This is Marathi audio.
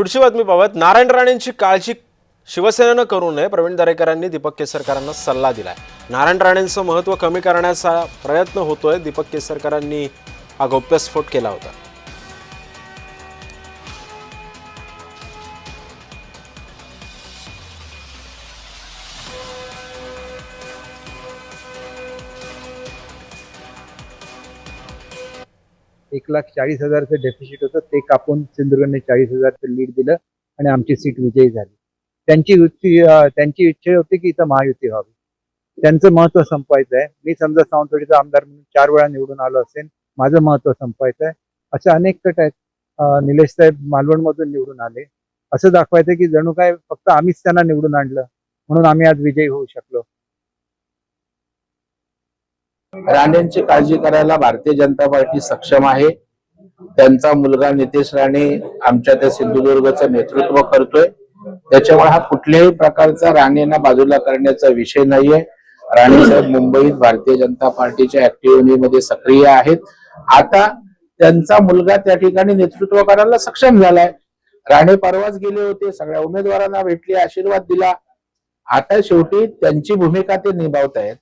पुढची बातमी पाहत नारायण राणेंची काळजी शिवसेनेनं करू नये. प्रवीण दरेकरांनी दीपक केसरकरांना सल्ला दिलाय. नारायण राणेंचं महत्त्व कमी करण्याचा प्रयत्न होतोय. दीपक केसरकरांनी हा गौप्यस्फोट केला होता. एक 1,40,000 डेफिसिट होतं, ते कापून सिंधुदुर्गने 40,000 लीड दिलं आणि आमची सीट विजयी झाली. त्यांची इच्छा होती की इथं महायुती व्हावी. त्यांचं महत्व संपवायचं आहे. मी समजा सावंतवाडीचा आमदार म्हणून 4 वेळा निवडून आलो असेल, माझं महत्व संपवायचं आहे. असे अनेक गट आहेत. निलेश साहेब मालवणमधून निवडून आले. असं दाखवायचं की जणू काय फक्त आम्हीच त्यांना निवडून आणलं म्हणून आम्ही आज विजयी होऊ शकलो. राणेंची काळजी करायला भारतीय जनता पार्टी सक्षम आहे. त्यांचा मुलगा नितेश राणे आमच्या त्या सिंधुदुर्गचं नेतृत्व करतोय. त्याच्यामुळे हा कुठल्याही प्रकारचा राणेंना बाजूला करण्याचा विषय नाहीये. राणे साहेब मुंबईत भारतीय जनता पार्टीच्या ऍक्टिव्हिटीमध्ये सक्रिय आहेत. आता त्यांचा मुलगा त्या ठिकाणी नेतृत्व करायला सक्षम झालाय. राणे परवाच गेले होते, सगळ्या उमेदवारांना भेटले, आशीर्वाद दिला. आता शेवटी त्यांची भूमिका ते निभावत आहेत.